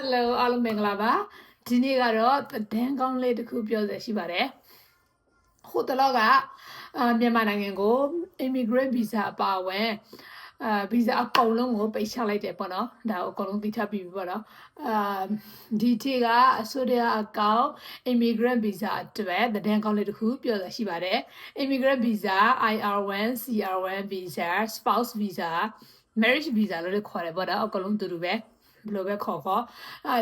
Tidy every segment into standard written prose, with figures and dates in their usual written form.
Hello အားလုံးမင်္ဂလာပါဒီနေ့ကတော့သတင်းကောင်းလေးတစ်ခုပြောစရာရှိပါတယ်ဟိုတလောကမြန်မာနိုင်ငံကို immigrant visa အပါအဝင်visa အကုန်လုံးကိုပိတ်ချလိုက်တယ်ပေါ့နော်ဒါကိုအကုန်လုံးသိထားပြီးပြီပေါ့နော်ဒီတီကအစိုးရအကောင့် immigrant visa အတွက်သတင်းကောင်းလေးတစ်ခုပြောစရာရှိပါတယ် immigrant visa IR1 CR1 visa spouse visa marriage visa လို့ခေါ်တယ်ပေါ့နော်အကုန်လုံးတူတူပဲဘယ်လိုပဲခေါ်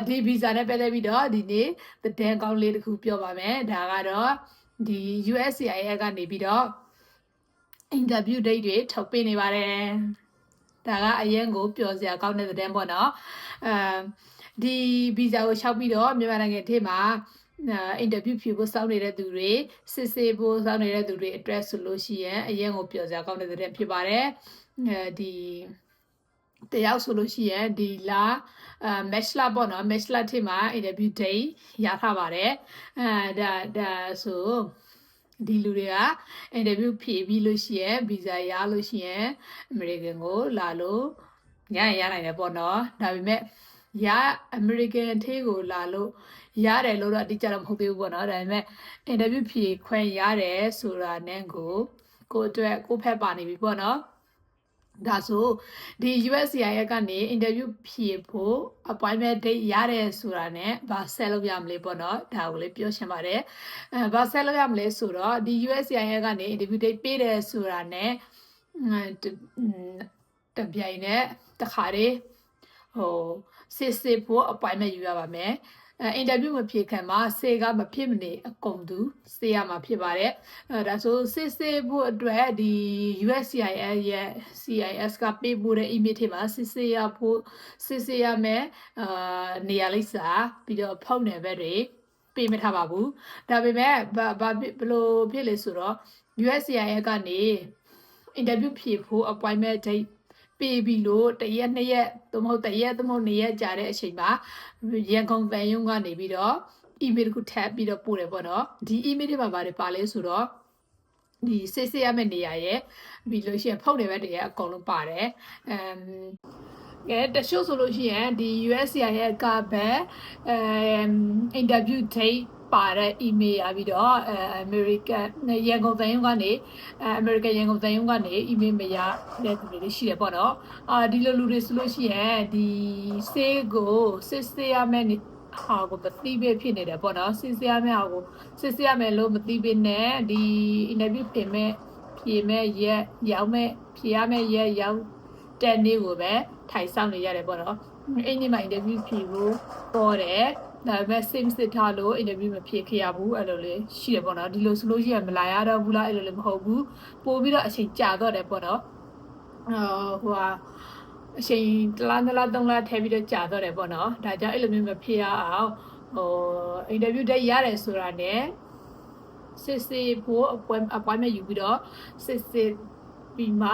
ဒီ visa နဲ့ပတ်သက်ပြီးတော့ဒီနေ့သတင်းကောင်းလေးတစ်ခုပြောပါမယ်ဒါကတော့ဒီ USCIS ကနေပြီးတော့ interview date တွေထုတ်ပေးနေပါတယ်ဒါကအရင်ကိုပြောစရာကောင်းတဲ့သတင်းပေါ့နော်ဒီ visa ကိုလျှောက်ပြီးတော့မြန်မာနိုင်ငံထဲမှာinterview ဖြေဖို့စောင့်နေတဲ့သူတွေစစ်ဆေးဖို့စောင့်နေတဲ့သူတွေအတွက်ဆိုလို့ရှိရင်အရင်ကိုပြောစရာကောင်းတဲ့သတင်းဖြစ်ပါတယ်ဒီတယောက်ဆိုလို့ရှိရင်ဒီလာmatch လာပေါ့နော် match လာထဲမှာ interview day ရထားပါတယ်ဒါဆိုဒီလူတွေက interview ဖြေပြီးလို့ရှိရင် visa ရလို့ရှိရင် American ကိုလာလို့ရနိုင်တယ်ပေါ့နော်ဒါပေမဲ့American ထဲကိုလာလို့ရတယ်လို့တော့အတိအကျတော့မဟုတ်သေးဘူးပေါ့နော်ဒါပေမဲ့ interview ဖြေခွင့်ရတယ်ဆိုတာနဲ့ကိုအတွက်ကိုဖက်ပါနေပြီပေါ့နော်ဒါဆိုဒီ USCIS ကနေ interview ဖြေဖို့ appointment date ရတယ်ဆိုတာနဲ့ဘာဆက်လုပ်ရမလဲပေါ့နော်ဒါကိုလည်းပြောချင်ပါတယ်ဘာဆက်လုပ်ရမလဲဆိုတော့ဒီ USCIS ကနေ interview date ပေးတယ်ဆိုတာနဲ့တပြိုင်နဲ့တခါတည်းစစ်ဖို့ appointment ယူရပါမယ်interview မဖြေခံမှာစေကမဖြစ်မနေအကုန်သူစေရမှာဖြစ်ပါတယ်ဒါဆိုစစ်ဖို့အတွက်ဒီ USCIS ရဲ့ CIS ကပေးပို့တဲ့ email ထဲမှာစစ်ရမယ်နေရာလိပ်စာပြီးတော့ဖုန်းနံပါတ်တွေပေးမထားပါဘူးဒါပေမဲ့ဘယ်လိုဖြစ်လဲဆိုတော့ USCIS ကနေ interview ဖြေဖို့ appointment dateပေးပြီးလို့တရက်နှစ်ရက်သို့မဟုတ်တရက်သို့မဟုတ်နှစ်ရက်ကြာတဲ့အချိန်မှာရန်ကုန်တန်ရုံကနေပြီးတော့ email တစ်ခုထပ်ပြီးတော့ပို့တယ်ပေါ့နော်ဒီ email ထဲမှာပါတယ်ပါလဲဆိုတော့ဒီစစ်ရမယ့်နေရာရဲ့ပြီးလို့ရှိရင်ဖုန်းနံပါတ်တွေရဲ့အကုန်လုံးပါတယ်တချို့ဆိုလို့ရှိရင်ဒီ USCIS ရဲ့ကဘက်interview date ပါတဲ့ email ရပြီးတော့American ရန်ကုန်တန်ရုံကနေAmerican ရန်ကုန်တန်ရုံကနေ email မရတဲ့သူတွေရှိတယ်ပေါ့နော်ဒီလိုလူတွေဆိုလို့ရှိရင်ဒီဆေးကိုစစ်ရမယ့်ဟာကိုမသိပေးဖြစ်နေတယ်ပေါ့နော်စစ်ရမယ့်ဟာကိုစစ်ရမယ်လို့မသိပေးနဲ့ဒီ interview ဖြေမဲ့ရက်ရောက်မဲ့ဖြေရမယ့်ရက်ရောက်တဲ့နေ့ကိုပဲထိုင်ဆောင်နေရတယ်ပေါ့နော်အဲ့ဒီမှာ interview ဖြေဖို့ပေါ်တယ်ဒါပေမဲ့ same စစ်ထားလို့ interview မဖြေခဲ့ရဘူးအဲ့လိုလေးရှိရပေါ့နော်ဒီလိုဆိုလို့ရှိရင်မလာရတော့ဘူးလားအဲ့လိုလေးမဟုတ်ဘူးပို့ပြီးတော့အချိန်ကြာတော့တယ်ပေါ့နော်အချိန်တလား3လထည့်ပြီးတော့ကြာတော့တယ်ပေါ့နော်ဒါကြောင့်အဲ့လိုမျိုးမဖြေရအောင်interview date ရတယ်ဆိုတာနဲ့စစ်ဖို့ appointment ယူပြီးတော့စစ်ပြီးမှ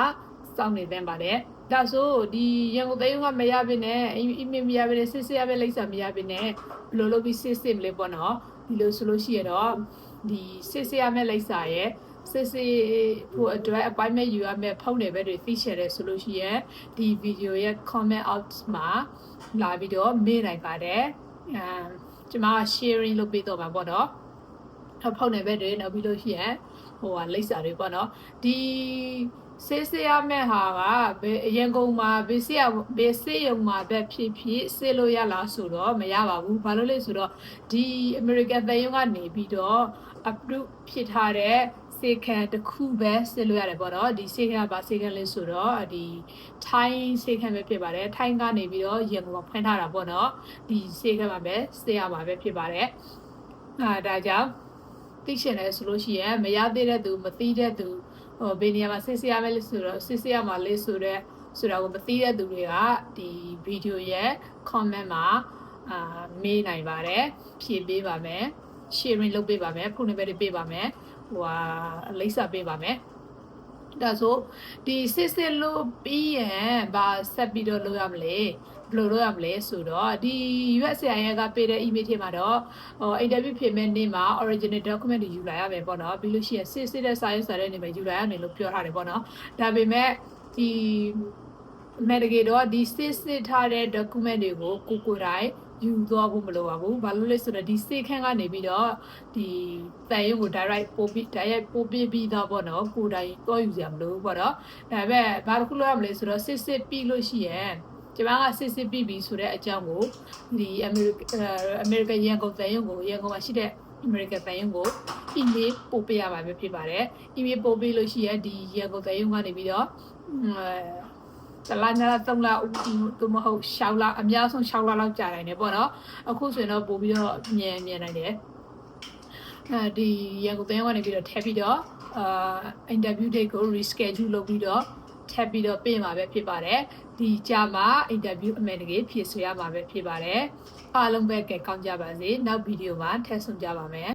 စောင့်နေသင့်ပါတယ်ဒါဆိုဒီရန်ကုန်တိုင်းကမရပါနဲ့ email မရပါနဲ့စစ်ရပဲလိပ်စာမရပါနဲ့ဘယ်လိုလုပ်ပြီးစစ်မလဲပေါ့နော်ဒီလိုဆိုလို့ရှိရတော့ဒီစစ်ရမယ့်လိပ်စာရဲ့စစ်ဖို့အတွက် appointment ယူရမယ့်ဖုန်းနံပါတ်တွေသိချင်တယ်ဆိုလို့ရှိရင်ဒီ video ရဲ့ comment out မှာလာပြီးတော့မေးနိုင်ပါတယ်ကျွန်မ sharing လုပ်ပေးတော့မှာပေါ့နော်ဖုန်းနံပါတ်တွေနောက်ပြီးလို့ရှိရင်လိပ်စာတွေပေါ့နော်ဒီစစ်ရမယ့်ဟာကအရင်ကုန်မှာဘယ်စစ်ရုံမှာပဲဖြစ်စစ်လို့ရလားဆိုတော့မရပါဘူးဘာလို့လဲဆိုတော့ဒီ American တန်ရုံကနေပြီးတော့ approve ဖြစ်ထားတဲ့စေခံတစ်ခုပဲစစ်လို့ရတယ်ပေါ့နော်ဒီစေခံကဘာစေခံလဲဆိုတော့ဒီထိုင်းစေခံပဲဖြစ်ပါတယ်ထိုင်းကနေပြီးတော့ရန်ကုန်မှာဖွင့်ထားတာပေါ့နော်ဒီစေခံမှာပဲစစ်ရမှာပဲဖြစ်ပါတယ်ဒါကြောင့်သိချင်တယ်ဆိုလို့ရှိရင်မရသေးတဲ့သူမသိတဲ့သူဘယ်နေရာမှာစစ်ရမယ်လို့ဆိုတော့စစ်ရမှာလေးဆိုတာကိုမသိတဲ့သူတွေကဒီဗီဒီယိုရဲ့ comment မှာမေးနိုင်ပါတယ်ဖြေပေးပါမယ် sharing လုပ်ပေးပါမယ်ဖုန်းနံပါတ်တွေပေးပါမယ်လိပ်စာပေးပါမယ်ဒါဆိုဒီစစ်လို့ပြီးရင်ဘာဆက်ပြီးတော့လုပ်ရမလဲဘယ်လိုလုပ်ရမလဲဆိုတော့ဒီ USCIS ကပေးတဲ့ email ထဲမှာတော့interview ဖြေမဲ့နေ့မှာ original document တွေယူလာရမယ်ပေါ့နော်ပြီးလို့ရှိရင်စစ်တဲ့စာရေးစာတဲ့နေ့မှာယူလာရမယ်လို့ပြောထားတယ်ပေါ့နော်ဒါပေမဲ့ဒီမဲ့တကယ်တော့ဒီစစ်ထားတဲ့ document တွေကိုကိုယ်တိုင် ယူသွားဖို့မလိုပါဘူးဘာလို့လဲဆိုတော့ဒီစေခန်းကနေပြီးတော့ဒီတန်ရုံကို direct ပို့ပေးပြီးတော့ပေါ့နော်ကိုယ်တိုင်တော့ယူစရာမလိုဘူးပေါ့နော်ဒါပေမဲ့ဘာတစ်ခုလုပ်ရမလဲဆိုတော့စစ်ပြီးလို့ရှိရင်ကျမကစစ်ပြီးပြီဆိုတဲ့အကြောင်းကိုဒီအမေရိကန်ရန်ကုန်တန်ရုံကိုရန်ကုန်မှာရှိတဲ့အမေရိကန်တန်ရုံကို email ပို့ပေးရမှာပဲဖြစ်ပါတယ် email ပို့ပေးလို့ရှိရင်ဒီရန်ကုန်တန်ရုံကနေပြီးတော့တလားနာ3လသူမဟုတ်6လအများဆုံး6လလောက်ကြာနိုင်တယ်ပေါ့နော်အခုဆိုရင်တော့ပို့ပြီးတော့မြန်နိုင်တယ်ဒီရန်ကုန်တန်ရုံကနေပြီးတော့ထပ်ပြီးတော့interview date ကို reschedule လုပ်ပြီးတော့ထပ်ပြီးတော့ပြင်မှာပဲဖြစ်ပါတယ်ဒီကြာမှာ interview အမှန်တကယ်ဖြည့်ဆွေးရမှာပဲဖြစ်ပါတယ်အားလုံးပဲကောင်းကြပါစေနောက်ဗီဒီယိုမှာထပ်ဆုံကြပါမယ်